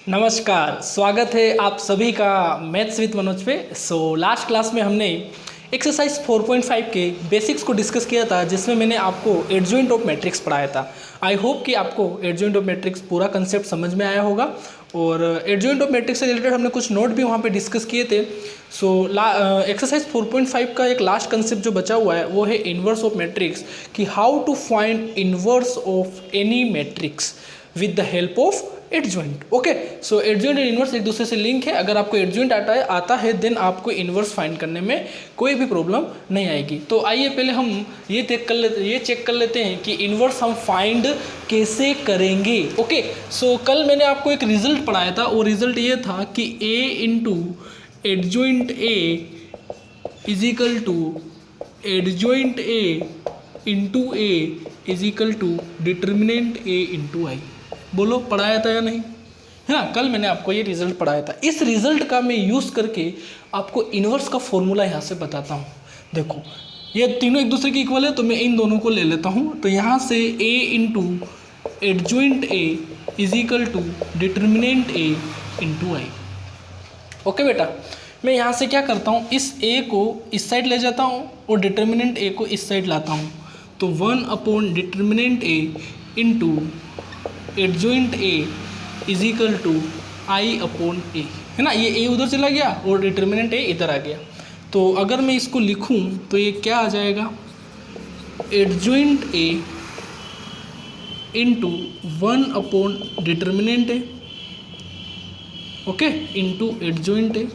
नमस्कार, स्वागत है आप सभी का मैथ्स विद मनोज पे। लास्ट क्लास में हमने एक्सरसाइज 4.5 के बेसिक्स को डिस्कस किया था, जिसमें मैंने आपको एडजॉइंट ऑफ मैट्रिक्स पढ़ाया था। आई होप कि आपको एडजॉइंट ऑफ मैट्रिक्स पूरा कंसेप्ट समझ में आया होगा। और एडजॉइंट ऑफ मैट्रिक्स से रिलेटेड हमने कुछ नोट भी वहाँ पे डिस्कस किए थे। एक्सरसाइज 4.5 का एक लास्ट कंसेप्ट जो बचा हुआ है वो है इन्वर्स ऑफ मैट्रिक्स, कि how to find inverse of any matrix with the help of adjoint. Okay, so adjoint and inverse एक दूसरे से लिंक है। अगर आपको एडजॉइंट आता है देन आपको इन्वर्स फाइंड करने में कोई भी प्रॉब्लम नहीं आएगी। तो आइए पहले हम ये चेक कर लेते हैं कि इन्वर्स हम फाइंड कैसे करेंगे। ओके, सो कल मैंने आपको एक रिजल्ट पढ़ाया था। वो रिजल्ट ये था कि A into adjoint A is equal to adjoint A into A is equal to determinant A into I. बोलो, पढ़ाया था या नहीं? है ना, कल मैंने आपको ये रिजल्ट पढ़ाया था। इस रिजल्ट का मैं यूज़ करके आपको इन्वर्स का फॉर्मूला यहाँ से बताता हूँ। देखो, ये तीनों एक दूसरे के इक्वल है, तो मैं इन दोनों को ले लेता हूँ। तो यहाँ से A into adjoint A is equal to determinant A into I. Okay बेटा, मैं यहाँ से क्या करता हूँ, इस ए को इस साइड ले जाता हूँ और डिटर्मिनेंट ए को इस साइड लाता हूँ। तो 1 upon determinant A into adjoint A is equal to I upon A, है ना। ये ए उधर चला गया और डिटर्मिनेंट ए इधर आ गया। तो अगर मैं इसको लिखूं तो ये क्या आ जाएगा, adjoint A into 1 upon determinant A, okay, into adjoint A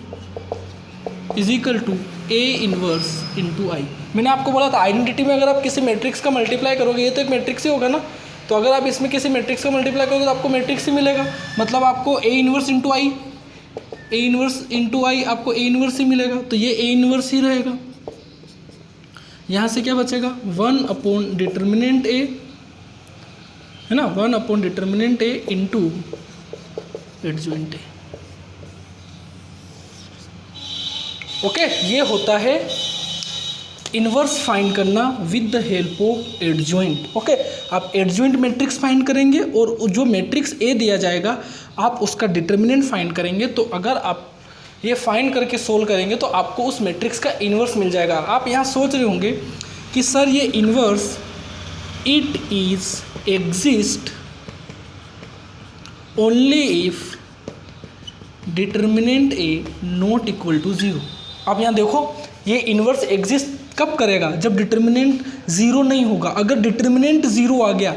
is equal to A inverse into I. मैंने आपको बोला था आइडेंटिटी में अगर आप किसी मैट्रिक्स का मल्टीप्लाई करोगे, ये तो एक मैट्रिक्स ही होगा ना, तो अगर आप इसमें किसी मैट्रिक्स का मल्टीप्लाई करोगे तो आपको मैट्रिक्स ही मिलेगा। मतलब आपको A inverse into I, A inverse into I, आपको ए इनवर्स ही मिलेगा। तो ये ए इनवर्स ही रहेगा। यहाँ से क्या बचेगा, 1 अपॉन डिटर्मिनेंट ए, है ना, 1 upon determinant A into adjoint A. Okay, ये होता है इन्वर्स फाइंड करना with the help of adjoint. Okay, आप एडजॉइंट मैट्रिक्स फाइंड करेंगे और जो मैट्रिक्स ए दिया जाएगा आप उसका डिटर्मिनेंट फाइंड करेंगे। तो अगर आप ये फाइंड करके सोल्व करेंगे तो आपको उस मैट्रिक्स का इन्वर्स मिल जाएगा। आप यहाँ सोच रहे होंगे कि सर ये inverse it is exist only if determinant A not equal to 0। आप यहाँ देखो, ये इन्वर्स एग्जिस्ट कब करेगा, जब डिटर्मिनेंट 0 नहीं होगा। अगर डिटर्मिनेंट 0 आ गया,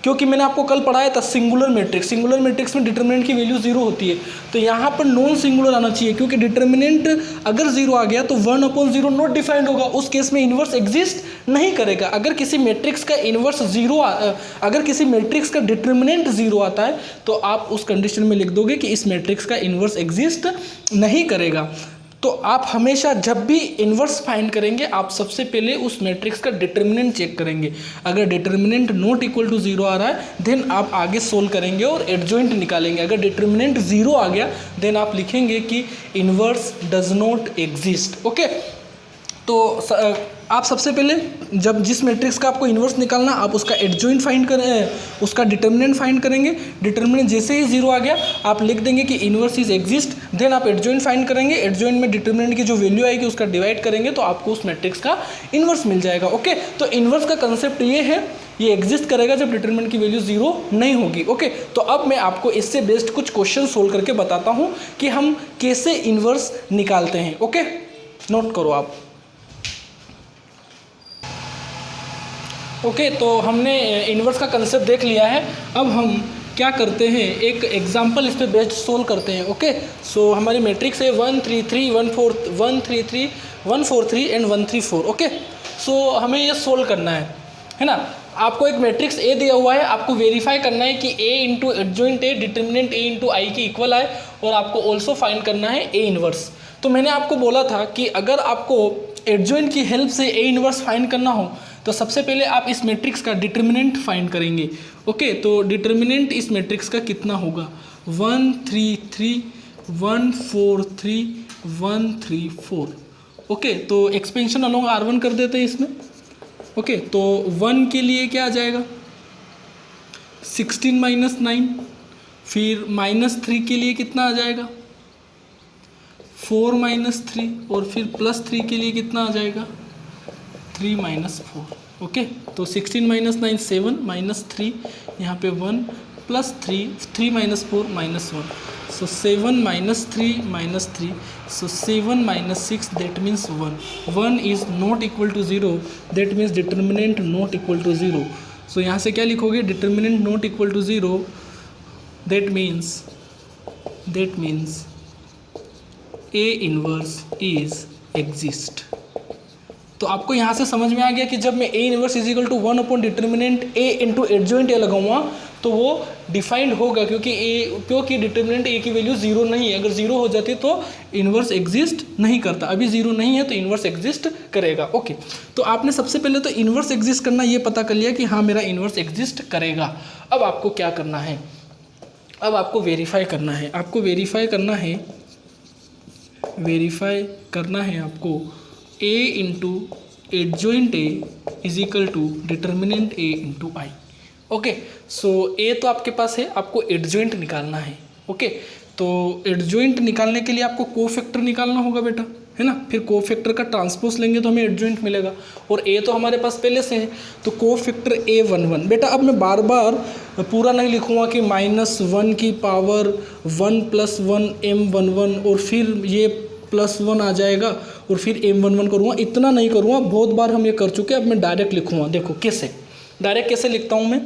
क्योंकि मैंने आपको कल पढ़ाया था सिंगुलर मैट्रिक्स में डिटर्मिनेंट की वैल्यू 0 होती है। तो यहाँ पर नॉन सिंगुलर आना चाहिए, क्योंकि डिटर्मिनेंट अगर 0 आ गया तो 1 अपॉन 0 नॉट डिफाइंड होगा। उस केस में इन्वर्स एग्जिस्ट नहीं करेगा। अगर किसी मैट्रिक्स का इन्वर्स 0 अगर किसी मैट्रिक्स का डिटर्मिनेंट 0 आता है तो आप उस कंडीशन में लिख दोगे कि इस मैट्रिक्स का इन्वर्स एग्जिस्ट नहीं करेगा। तो आप हमेशा जब भी इन्वर्स फाइंड करेंगे आप सबसे पहले उस मैट्रिक्स का डिटर्मिनेंट चेक करेंगे। अगर डिटर्मिनेंट नॉट इक्वल टू 0 आ रहा है देन आप आगे सोल्व करेंगे और एडजॉइंट निकालेंगे। अगर डिटर्मिनेंट 0 आ गया देन आप लिखेंगे कि inverse does not exist. Okay, तो आप सबसे पहले जब जिस मैट्रिक्स का आपको इन्वर्स निकालना आप उसका एडजॉइंट फाइंड करें, उसका डिटर्मिनेंट फाइंड करेंगे। डिटर्मिनेंट जैसे ही 0 आ गया आप लिख देंगे कि इन्वर्स इज एग्जिस्ट। देन आप एडजॉइंट फाइंड करेंगे। एडजॉइंट में डिटर्मिनेंट की जो वैल्यू आएगी उसका डिवाइड करेंगे तो आपको उस मैट्रिक्स का इन्वर्स मिल जाएगा। ओके, तो इन्वर्स का कंसेप्ट ये है, ये एग्जिस्ट करेगा जब डिटर्मिनेंट की वैल्यू 0 नहीं होगी। ओके, तो अब मैं आपको इससे बेस्ड कुछ क्वेश्चन सोल्व करके बताता हूँ कि हम कैसे इन्वर्स निकालते हैं। ओके, नोट करो आप। ओके, तो हमने इन्वर्स का कंसेप्ट देख लिया है। अब हम क्या करते हैं, एक एग्जांपल इस पे बेस्ड सोल्व करते हैं। ओके, सो हमारी मैट्रिक्स है 1 3 3 1 4 1 3 3 1 4 3 एंड 1 3 4। ओके, सो हमें ये सोल्व करना है ना। आपको एक मैट्रिक्स ए दिया हुआ है, आपको वेरीफाई करना है कि A into adjoint A determinant A into I के इक्वल आए और आपको ऑल्सो फाइंड करना है ए इन्वर्स। तो मैंने आपको बोला था कि अगर आपको एडजॉइंट की हेल्प से ए इन्वर्स फाइंड करना हो तो सबसे पहले आप इस मैट्रिक्स का डिटर्मिनेंट फाइंड करेंगे। ओके, तो डिटर्मिनेंट इस मैट्रिक्स का कितना होगा, 1 3 3 1 4 3 1 3 4। ओके, तो एक्सपेंशन अलोंग R1 कर देते हैं इसमें। ओके, तो 1 के लिए क्या आ जाएगा, 16 - 9, फिर -3 के लिए कितना आ जाएगा 4 - 3, और फिर +3 के लिए कितना आ जाएगा 3 - 4। ओके, तो 16 - 9 7 -3 यहाँ पे 1 +3 3 - 4 -1, so 7 - 3 -3, so 7 - 6, that means 1. 1 is not equal to 0, that means determinant not equal to 0. so यहाँ से क्या लिखोगे determinant not equal to 0, that means A inverse is exist. तो आपको यहाँ से समझ में आ गया कि जब मैं A inverse is equal to 1 upon determinant A into adjoint A लगाऊंगा तो वो डिफाइंड होगा, क्योंकि डिटर्मिनेंट A की वैल्यू 0 नहीं है। अगर 0 हो जाती तो इनवर्स एग्जिस्ट नहीं करता, अभी 0 नहीं है तो इनवर्स एग्जिस्ट करेगा। ओके, तो आपने सबसे पहले तो इनवर्स एग्जिस्ट करना ये पता कर लिया कि हाँ मेरा इनवर्स एग्जिस्ट करेगा। अब आपको क्या करना है, अब आपको वेरीफाई करना है। आपको वेरीफाई करना है आपको A into adjoint A is equal to determinant A into I. Okay, so A तो आपके पास है, आपको एडजॉइंट निकालना है। ओके, तो एडजॉइंट निकालने के लिए आपको कोफैक्टर निकालना होगा बेटा, है ना। फिर कोफैक्टर का ट्रांसपोज लेंगे तो हमें एडजॉइंट मिलेगा, और A तो हमारे पास पहले से है, तो कोफैक्टर A11। बेटा अब मैं बार बार पूरा नहीं लिखूँगा कि -1 की पावर 1 + 1 M11 और फिर ये +1 आ जाएगा और फिर M11 करूँगा, इतना नहीं करूँगा, बहुत बार हम ये कर चुके हैं। अब मैं डायरेक्ट लिखूँगा, देखो कैसे डायरेक्ट कैसे लिखता हूँ मैं।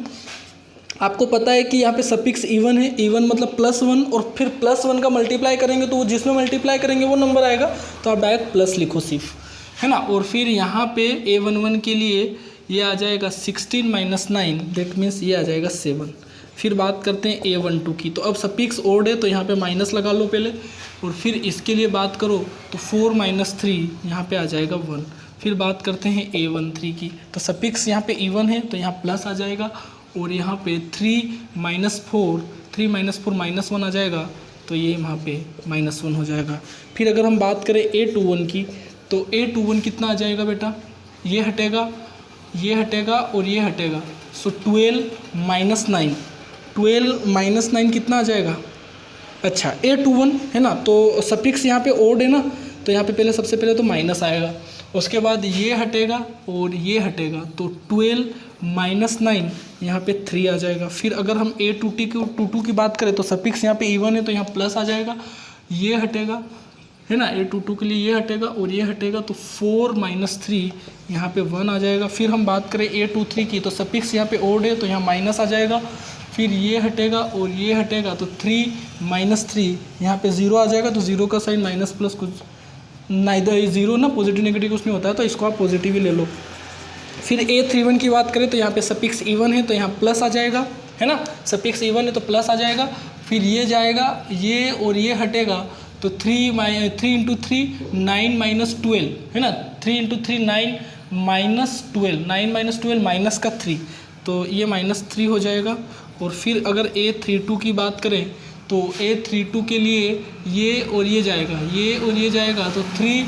आपको पता है कि यहाँ पे सफिक्स इवन है, इवन मतलब +1, और फिर +1 का मल्टीप्लाई करेंगे तो वो जिसमें मल्टीप्लाई करेंगे वो नंबर आएगा, तो आप डायरेक्ट प्लस लिखो सिर्फ, है ना। और फिर यहाँ पे A11 के लिए ये आ जाएगा 16 - 9, दैट मीन्स ये आ जाएगा 7। फिर बात करते हैं A12 की, तो अब सफिक्स ओड है तो यहाँ पे माइनस लगा लो पहले, और फिर इसके लिए बात करो तो 4 - 3 यहाँ पे आ जाएगा 1। फिर बात करते हैं A13 की, तो सफिक्स यहाँ पे इवन है तो यहाँ प्लस आ जाएगा, और यहाँ पे 3 - 4 -1 आ जाएगा, तो ये वहाँ पे -1 हो जाएगा। फिर अगर हम बात करें A21 की, तो A21 कितना आ जाएगा बेटा, ये हटेगा और ये हटेगा, सो 12 - 9 कितना आ जाएगा। अच्छा, A21 है ना, तो सफिक्स यहाँ पे ओड है ना, तो यहाँ पे पहले सबसे पहले तो माइनस आएगा, उसके बाद ये हटेगा और ये हटेगा, तो 12 - 9 यहाँ पे 3 आ जाएगा। फिर अगर हम A22 की बात करें तो सफिक्स यहाँ पे इवन है तो यहाँ प्लस आ जाएगा, ये हटेगा, है ना। A22 के लिए ये हटेगा और ये हटेगा, तो 4 - 3 यहाँ पे 1 आ जाएगा। फिर हम बात करें A23 की, तो सफिक्स यहाँ पे ओड है तो यहाँ माइनस आ जाएगा, फिर ये हटेगा और ये हटेगा, तो 3 - 3 यहाँ पे 0 आ जाएगा, तो 0 का साइन माइनस प्लस कुछ नाइदर 0 ना, पॉजिटिव नेगेटिव कुछ नहीं होता है, तो इसको आप पॉजिटिव ही ले लो। फिर A31 की बात करें तो यहाँ पे सफिक्स इवन है तो यहाँ प्लस आ जाएगा, है ना, सफिक्स इवन है तो प्लस आ जाएगा। फिर ये जाएगा, ये और ये हटेगा, तो 3 × 3 9 - 12, है ना, 3 × 3 9 - 12, 9 - 12 माइनस का 3, तो ये -3 हो जाएगा। और फिर अगर A32 की बात करें तो A32 के लिए ये और ये जाएगा, तो 3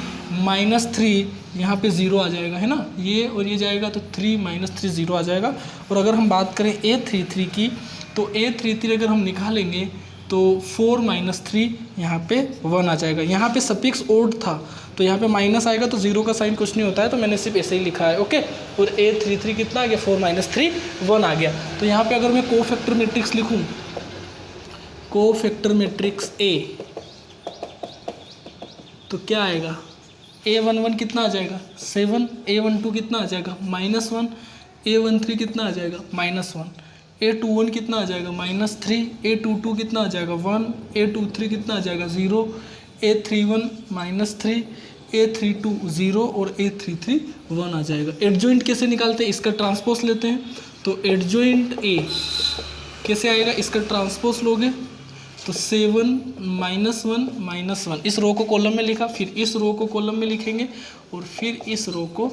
- 3 यहाँ पे 0 आ जाएगा, है ना, ये और ये जाएगा, तो 3 - 3 0 आ जाएगा। और अगर हम बात करें A33 की, तो A33 अगर हम निकालेंगे तो 4 - 3 यहाँ पे 1 आ जाएगा। यहाँ पे सफिक्स ओड था तो यहाँ पे माइनस आएगा, तो 0 का साइन कुछ नहीं होता है, तो मैंने सिर्फ ऐसे ही लिखा है। ओके, और A33 कितना आ गया, 4 - 3 1 आ गया। तो यहाँ पे अगर मैं कोफैक्टर मैट्रिक्स लिखूँ, कोफैक्टर मैट्रिक्स A, तो क्या आएगा, A11 कितना आ जाएगा 7, A12 कितना आ जाएगा -1, A13 कितना आ जाएगा -1, A21 कितना आ जाएगा -3, A22 कितना आ जाएगा 1, A23 कितना आ जाएगा 0, A31 -3, A32 0 और A33 1 आ जाएगा। एडजॉइंट कैसे निकालते हैं, इसका ट्रांसपोज लेते हैं, तो एडजॉइंट A कैसे आएगा, इसका ट्रांसपोज लोगे तो 7 -1 -1, इस रो को कॉलम में लिखा, फिर इस रो को कॉलम में लिखेंगे और फिर इस रो को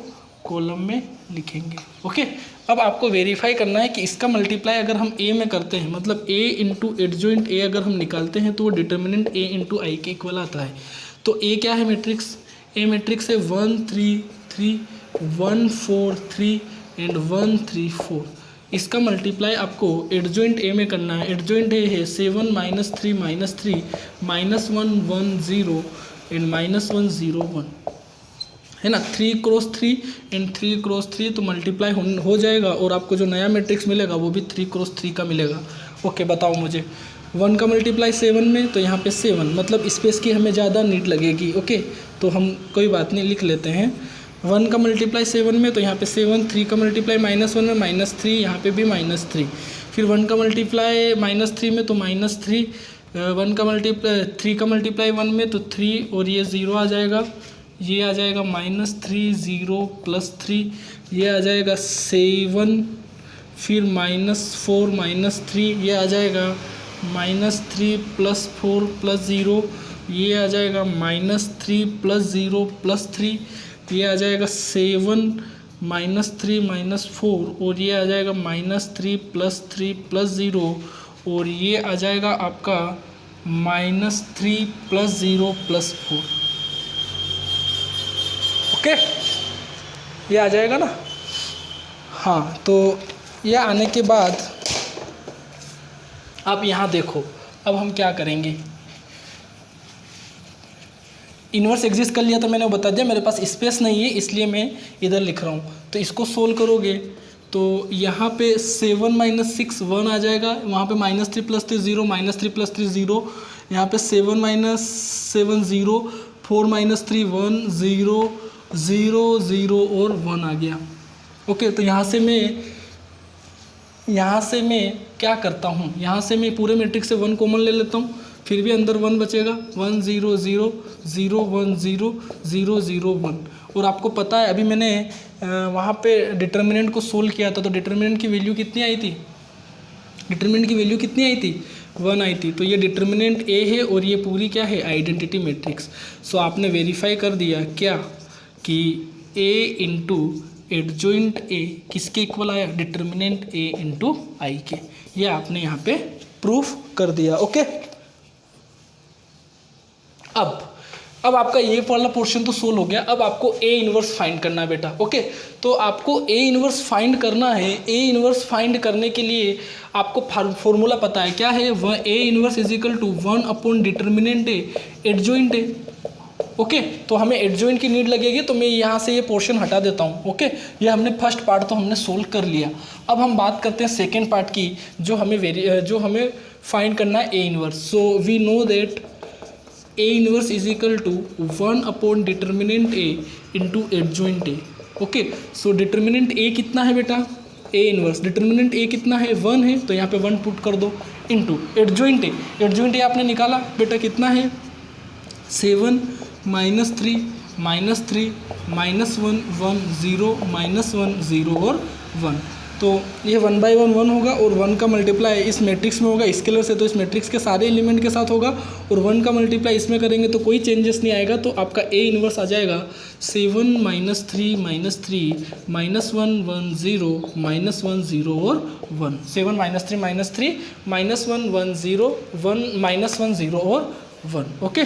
कॉलम में लिखेंगे। ओके, अब आपको वेरीफाई करना है कि इसका मल्टीप्लाई अगर हम A में करते हैं, मतलब A इंटू एडजॉइंट A अगर हम निकालते हैं तो वो डिटर्मिनेंट A इंटू आई के इक्वल आता है। तो A क्या है मैट्रिक्स, A मैट्रिक्स है 1 3 3 1 4 3 एंड 1 3 4। इसका मल्टीप्लाई आपको एडजॉइंट ए में करना है। एडजॉइंट ए है 7 - 3 - 3 -1 1 0 एंड -1 0 1 है ना। 3 क्रॉस 3 एंड 3 क्रॉस 3 तो मल्टीप्लाई हो जाएगा और आपको जो नया मैट्रिक्स मिलेगा वो भी 3 क्रॉस 3 का मिलेगा। ओके बताओ मुझे 1 का मल्टीप्लाई 7 में, तो यहाँ पे 7 मतलब स्पेस की हमें ज़्यादा नीड लगेगी। ओके तो हम कोई बात नहीं लिख लेते हैं 1 का मल्टीप्लाई 7 में, तो यहाँ पे 7, 3 का मल्टीप्लाई -1 में -3, यहाँ पे भी -3, फिर 1 का मल्टीप्लाई -3 में तो -3, 1 का मल्टीप्लाई 3 का मल्टीप्लाई 1 में तो 3 और ये 0 आ जाएगा, ये आ जाएगा -3 0 +3, ये आ जाएगा 7, फिर -4 -3, ये आ जाएगा -3 + 4 + 0, ये आ जाएगा -3 + 0 + 3, ये आ जाएगा 7 -3 - 4 और ये आ जाएगा -3 + 3 + 0 और ये आ जाएगा आपका -3 + 0 + 4। ओके ये आ जाएगा ना। हाँ तो ये आने के बाद आप यहाँ देखो, अब हम क्या करेंगे, इन्वर्स एग्जिस्ट कर लिया तो मैंने बता दिया, मेरे पास स्पेस नहीं है इसलिए मैं इधर लिख रहा हूँ। तो इसको सोल्व करोगे तो यहाँ पे 7 - 6 1 आ जाएगा, वहाँ पे -3 + 3 0 -3 + 3 0, यहाँ पे 7 - 7 0, 4 - 3 1 0 0 0 और 1 आ गया। ओके तो यहाँ से मैं क्या करता हूँ, यहाँ से मैं पूरे मैट्रिक्स से 1 कॉमन ले लेता हूँ, फिर भी अंदर 1 बचेगा, 1 0 0 0 1 0 0 0 1। और आपको पता है अभी मैंने वहाँ पे डिटर्मिनेंट को सोल्व किया था तो डिटर्मिनेंट की वैल्यू कितनी आई थी, डिटर्मिनेंट की वैल्यू कितनी आई थी 1 आई थी। तो ये डिटर्मिनेंट ए है और ये पूरी क्या है आइडेंटिटी मैट्रिक्स। सो आपने वेरीफाई कर दिया क्या कि ए इंटू एडजॉइंट ए किसके इक्वल आया, डिटर्मिनेंट ए इंटू आई के, ये आपने यहाँ पे प्रूफ कर दिया। ओके अब आपका ये वाला पोर्शन तो सोल्व हो गया। अब आपको ए इन्वर्स फाइंड करना है बेटा। ओके तो आपको ए इन्वर्स फाइंड करना है। ए इन्वर्स फाइंड करने के लिए आपको फॉर्मूला पता है क्या है, वह A inverse = 1 determinant A adjoint A. Okay तो हमें एडजॉइंट की नीड लगेगी तो मैं यहाँ से ये पोर्शन हटा देता हूँ। ओके ये हमने फर्स्ट पार्ट तो हमने सोल्व कर लिया। अब हम बात करते हैं सेकेंड पार्ट की जो हमें फाइंड करना है A inverse. So we know that A inverse = 1 determinant A into adjoint A. Okay so determinant A कितना है बेटा, ए इन्वर्स डिटर्मिनेंट ए कितना है 1 है, तो यहाँ पे 1 पुट कर दो इंटू एडजॉइंट ए। एडजॉइंट ए आपने निकाला बेटा कितना है 7 -3 -3 -1 1 0 -1 0 और 1। तो ये 1/1 1 होगा और 1 का मल्टीप्लाई इस मैट्रिक्स में होगा स्केलर से, तो इस मैट्रिक्स के सारे एलिमेंट के साथ होगा और 1 का मल्टीप्लाई इसमें करेंगे तो कोई चेंजेस नहीं आएगा। तो आपका ए इन्वर्स आ जाएगा 7 -3 -3 -1 1 0 -1 0 और 1। 7 -3 -3 -1 1 0 1 -1 0 और 1। ओके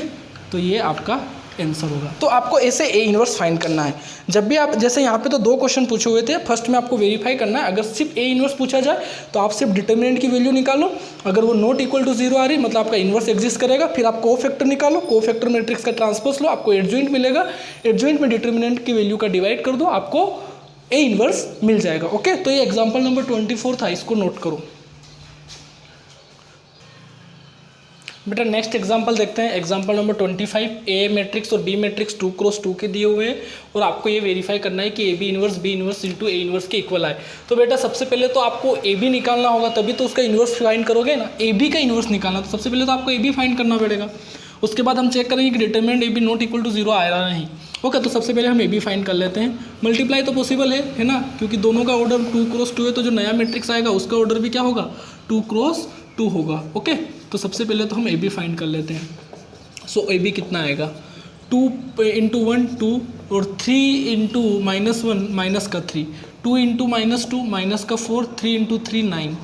तो ये आपका आंसर होगा। तो आपको ऐसे ए इन्वर्स फाइंड करना है। जब भी आप जैसे यहाँ पे तो 2 क्वेश्चन पूछे हुए थे, फर्स्ट में आपको वेरीफाई करना है। अगर सिर्फ ए इन्वर्स पूछा जाए तो आप सिर्फ डिटर्मिनेंट की वैल्यू निकालो, अगर वो नॉट इक्वल टू 0 आ रही मतलब आपका इन्वर्स एग्जिस्ट करेगा। फिर आप कोफैक्टर निकालो, कोफैक्टर मैट्रिक्स का ट्रांसपोज लो, आपको एडजॉइंट मिलेगा, एडजॉइंट में डिटर्मिनेंट की वैल्यू का डिवाइड कर दो, आपको ए इन्वर्स मिल जाएगा। ओके तो ये एग्जाम्पल नंबर 24 था, इसको नोट करो बेटा। नेक्स्ट एग्जांपल देखते हैं, एग्जांपल नंबर 25। ए मैट्रिक्स और बी मैट्रिक्स 2 क्रॉस 2 के दिए हुए हैं और आपको ये वेरीफाई करना है कि A B inverse into A inverse के इक्वल आए। तो बेटा सबसे पहले तो आपको ए बी निकालना होगा, तभी तो उसका इन्वर्स फाइंड करोगे ना। ए बी का इन्वर्स निकालना तो सबसे पहले तो आपको ए बी फाइंड करना पड़ेगा। उसके बाद हम चेक करेंगे कि determinant A B not equal to 0 आ रहा नहीं। ओके तो सबसे पहले हम ए बी फाइंड कर लेते हैं। मल्टीप्लाई तो पॉसिबल है ना, क्योंकि दोनों का ऑर्डर 2 क्रॉस 2 है, तो जो नया मैट्रिक्स आएगा उसका ऑर्डर भी क्या होगा 2 क्रॉस 2 होगा। ओके तो सबसे पहले तो हम ए बी फाइंड कर लेते हैं। सो ए बी कितना आएगा 2 × 1 2 और 3 × -1 माइनस का 3, 2 × -2 माइनस का 4, 3 × 3 9,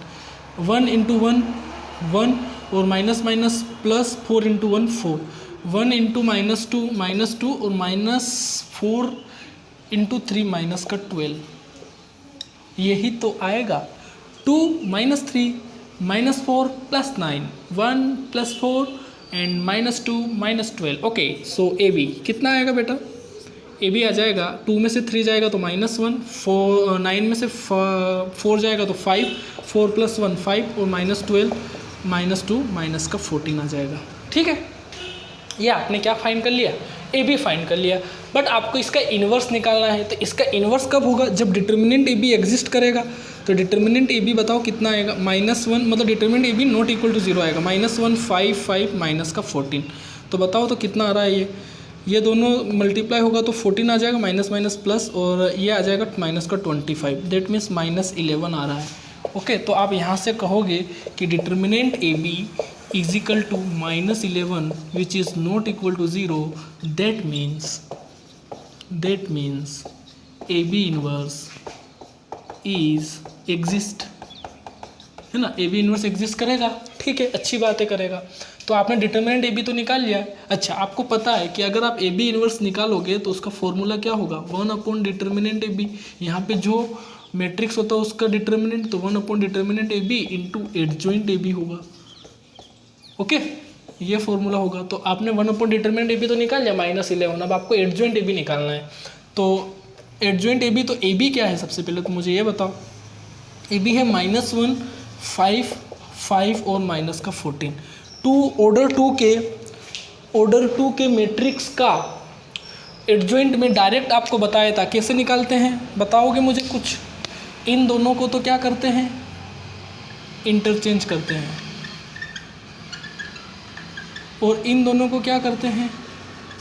1 × 1 1 और माइनस माइनस प्लस 4 × 1 4, 1 × -2 और -4 × 3 माइनस का 12, यही तो आएगा 2 -3 -4 +9, 1 +4 and -2 -12। Okay, so A B कितना आएगा बेटा? ए बी आ जाएगा 2 में से 3 जाएगा तो -1, 9 में से 4 जाएगा तो 5, 4 + 1 5 और -12 -2 -14 आ जाएगा। ठीक है, ये आपने क्या फाइंड कर लिया? ए बी फाइंड कर लिया। बट आपको इसका इन्वर्स निकालना है, तो इसका इन्वर्स कब होगा? जब डिटर्मिनेंट ए बी एग्जिस्ट करेगा। तो डिटर्मिनेंट ए बी बताओ कितना आएगा? -1, मतलब determinant A B not equal to 0 आएगा। -1 5 5 -14। तो बताओ तो कितना आ रहा है ये दोनों मल्टीप्लाई होगा तो 14 आ जाएगा, माइनस माइनस प्लस, और ये आ जाएगा -25। दैट मीन्स -11 आ रहा है। ओके, तो आप यहाँ से कहोगे कि determinant A B is equal to -11 which is not equal to 0, that means AB inverse is exist, है ना? AB इनवर्स एग्जिस्ट करेगा। ठीक है, अच्छी बात है, करेगा। तो आपने डिटर्मिनेंट AB तो निकाल लिया है। अच्छा, आपको पता है कि अगर आप AB इनवर्स निकालोगे तो उसका फॉर्मूला क्या होगा? 1 डिटर्मिनेंट AB। यहाँ पे जो मैट्रिक्स होता है उसका डिटर्मिनेंट, तो 1 determinant AB into adjoint AB होगा। ओके, ये फॉर्मूला होगा। तो आपने 1 डिटर्मिनेंट AB तो निकाल लिया -11। अब आपको एडजॉइंट AB निकालना है। तो एडजॉइंट AB, तो AB क्या है सबसे पहले तो मुझे ये बताओ। AB है -1 5 5 और -14। ऑर्डर 2 के मैट्रिक्स का एडजॉइंट में डायरेक्ट आपको बताया था कैसे निकालते हैं, बताओगे मुझे कुछ? इन दोनों को तो क्या करते हैं? इंटरचेंज करते हैं। और इन दोनों को क्या करते हैं?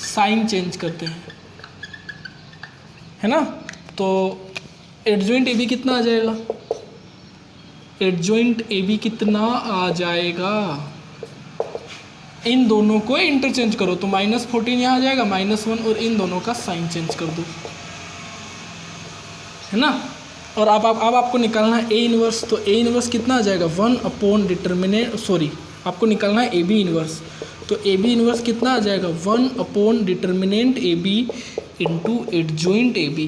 साइन चेंज करते हैं, है ना? तो एडजॉइंट AB कितना आ जाएगा? एडजॉइंट AB कितना आ जाएगा? इन दोनों को इंटरचेंज करो तो -14 यहाँ आ जाएगा, -1, और इन दोनों का साइन चेंज कर दो, है ना? और अब आपको निकालना है ए इनवर्स। तो ए इनवर्स कितना आ जाएगा? 1 डिटर्मिनेंट, सॉरी, आपको निकालना है AB इनवर्स। तो AB इनवर्स कितना आ जाएगा? 1 determinant AB into adjoint AB।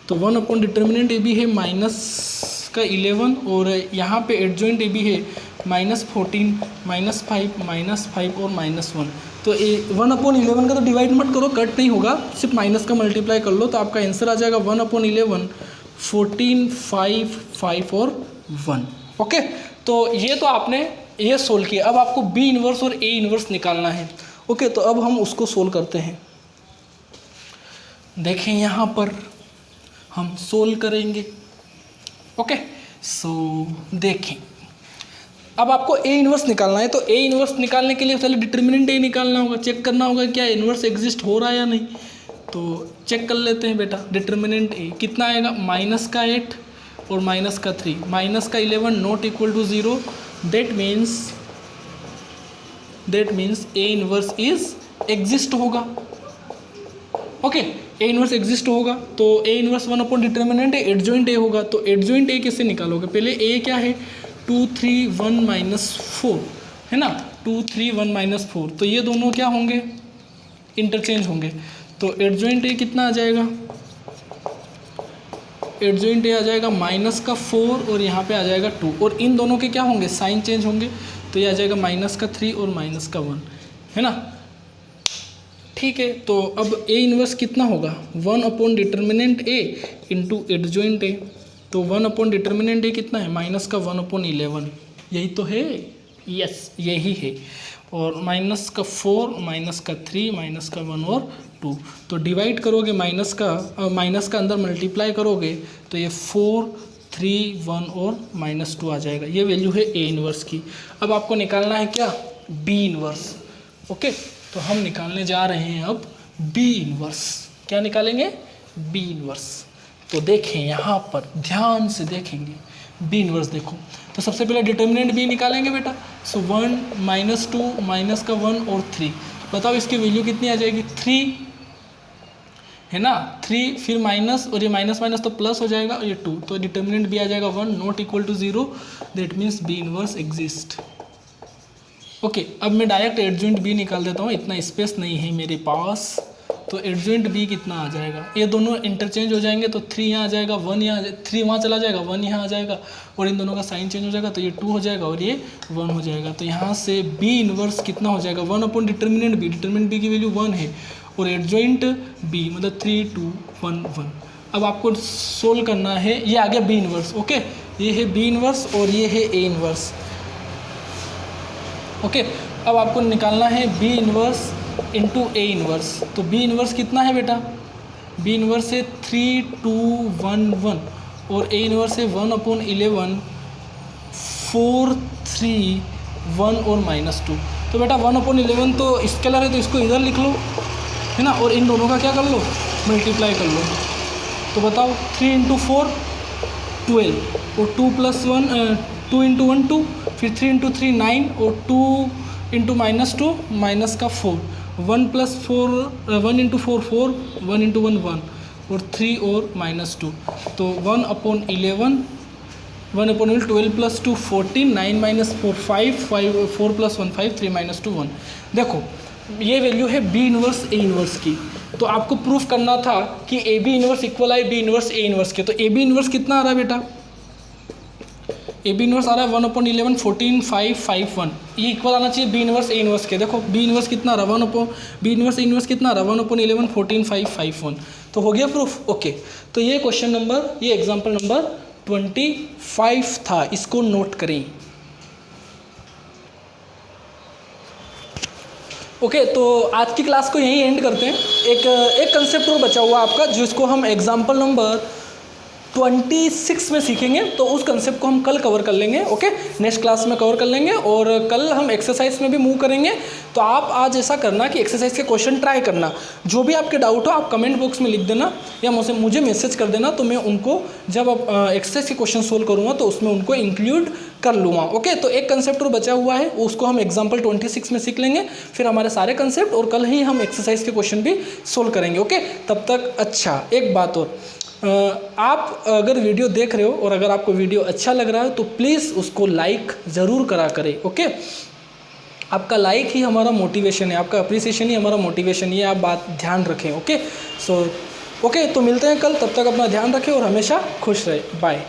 तो 1 डिटर्मिनेंट AB है -11, और यहाँ पे एडजॉइंट AB है -14 -5 -5 और -1। तो 1/11 का तो डिवाइड मत करो, कट नहीं होगा, सिर्फ माइनस का मल्टीप्लाई कर लो। तो आपका आंसर आ जाएगा 1/11 14 5 5 और 1। ओके, तो ये तो आपने ये सोल्व किया। अब आपको B इनवर्स और A इनवर्स निकालना है। ओके, तो अब हम उसको सोल्व करते हैं। देखें, यहाँ पर हम सोल्व करेंगे। ओके, सो देखें, अब आपको A इनवर्स निकालना है। तो A इनवर्स निकालने के लिए पहले डिटर्मिनेंट A निकालना होगा, चेक करना होगा क्या इनवर्स एग्जिस्ट हो रहा है या नहीं। तो चेक कर लेते हैं बेटा। डिटर्मिनेंट A कितना आएगा? -8 और -3, -11 not equal to 0। That means A inverse is exist होगा। ओके, A इनवर्स एग्जिस्ट होगा। तो A इनवर्स 1 डिटर्मिनेंट है, एडजॉइंट A होगा। तो एडजॉइंट A कैसे निकालोगे? पहले A क्या है? 2 3 1 -4, है ना? 2 3 1 -4। तो ये दोनों क्या होंगे? इंटरचेंज होंगे। तो एडजॉइंट A कितना आ जाएगा? एडजॉइंट A आ जाएगा -4 और यहाँ पे आ जाएगा 2, और इन दोनों के क्या होंगे? साइन चेंज होंगे। तो ये आ जाएगा -3 और -1, है ना? ठीक है, तो अब A इनवर्स कितना होगा? 1 determinant A into adjoint A। तो 1 डिटर्मिनेंट A कितना है? -1/11। यही तो है, यस यही है। और -4 -3 -1 और 2। तो डिवाइड करोगे माइनस का अंदर मल्टीप्लाई करोगे तो ये 4 3 1 और -2 आ जाएगा। ये वैल्यू है A इनवर्स की। अब आपको निकालना है क्या? B inverse. ओके, तो हम निकालने जा रहे हैं अब B इनवर्स। क्या निकालेंगे? B inverse. तो देखें, यहाँ पर ध्यान से देखेंगे B इनवर्स। देखो, तो सबसे पहले डिटर्मिनेंट B निकालेंगे बेटा। सो 1 -2 -1 और 3। बताओ इसकी वैल्यू कितनी आ जाएगी? 3, है ना? 3, फिर माइनस, और ये माइनस माइनस तो प्लस हो जाएगा, और ये 2। तो डिटर्मिनेंट B आ जाएगा 1 not equal to 0। That means B inverse exist. Okay, अब मैं डायरेक्ट एडजॉइंट B निकाल देता हूँ, इतना स्पेस नहीं है मेरे पास। तो एडजॉइंट बी कितना आ जाएगा, ये दोनों इंटरचेंज हो जाएंगे तो 3 यहाँ आ जाएगा, 1 यहाँ 3 वहाँ चला जाएगा, 1 यहाँ आ जाएगा और इन दोनों का साइन चेंज हो जाएगा तो ये 2 हो जाएगा और ये 1 हो जाएगा। तो यहाँ से बी इनवर्स कितना हो जाएगा, 1 अपॉन डिटर्मिनेंट बी की वैल्यू 1 है और एडजॉइंट बी मतलब 3 2 1 1। अब आपको सोल्व करना है, ये आ गया बी इनवर्स। ओके, ये है बी इनवर्स और ये है ए इनवर्स। ओके, अब आपको निकालना है B inverse into A inverse. तो बी इनवर्स कितना है बेटा, बी इनवर्स है 3 2 1 1 और ए इनवर्स है 1 अपॉन 11 4 3 1 और -2। तो बेटा 1 अपॉन 11 तो स्केलर है तो इसको इधर लिख लो, है ना, और इन दोनों का क्या कर लो, मल्टीप्लाई कर लो। तो बताओ 3 इंटू 4 12 और 2 प्लस 1 2 इंटू 1 2, फिर 3 इंटू 3 9 और 2 इंटू -2 माइनस का 4, 1 प्लस 4 1 इंटू 4 4, 1 इंटू 1 1 और 3 और -2। तो 1 upon 11 1 upon 12 plus 2 14, 9 minus 4 5 4 plus 1 5 3 minus 2 1। देखो ये वैल्यू है बी इनवर्स ए इनवर्स की। तो आपको प्रूफ करना था कि ए बी इनवर्स इक्वल है बी इनवर्स ए इनवर्स के। तो ए बी इनवर्स कितना आ रहा है बेटा, ए बी इनवर्स आ रहा है 1 अपॉन 11 14 5 5 1। ये इक्वल आना चाहिए बी इनवर्स ए इनवर्स के। देखो बी इनवर्स कितना आ रहा है 1 upon B inverse A inverse कितना आ रहा है 1 अपॉन 11 14 5 5 1। तो हो गया प्रूफ। ओके, तो ये क्वेश्चन नंबर, ये एग्जाम्पल नंबर 25 था, इसको नोट करें। ओके, तो आज की क्लास को यहीं एंड करते हैं। एक कंसेप्ट और बचा हुआ आपका जिसको हम एग्जाम्पल नंबर 26 में सीखेंगे। तो उस कंसेप्ट को हम कल कवर कर लेंगे। ओके, नेक्स्ट क्लास में कवर कर लेंगे और कल हम एक्सरसाइज में भी मूव करेंगे। तो आप आज ऐसा करना कि एक्सरसाइज के क्वेश्चन ट्राई करना, जो भी आपके डाउट हो आप कमेंट बॉक्स में लिख देना या मुझे मैसेज कर देना। तो मैं उनको जब एक्सरसाइज के क्वेश्चन सोल्व करूँगा तो उसमें उनको इंक्लूड कर लूँगा। ओके, तो एक कंसेप्ट और बचा हुआ है, उसको हम एग्जाम्पल 26 में सीख लेंगे, फिर हमारे सारे कंसेप्ट और कल ही हम एक्सरसाइज के क्वेश्चन भी सोल्व करेंगे। ओके, तब तक अच्छा एक बात और, आप अगर वीडियो देख रहे हो और अगर आपको वीडियो अच्छा लग रहा है तो प्लीज़ उसको लाइक ज़रूर करा करें। ओके, आपका लाइक ही हमारा मोटिवेशन है, आपका अप्रिसिएशन ही हमारा मोटिवेशन, ये आप बात ध्यान रखें। ओके, सो ओके, तो मिलते हैं कल, तब तक अपना ध्यान रखें और हमेशा खुश रहे। बाय।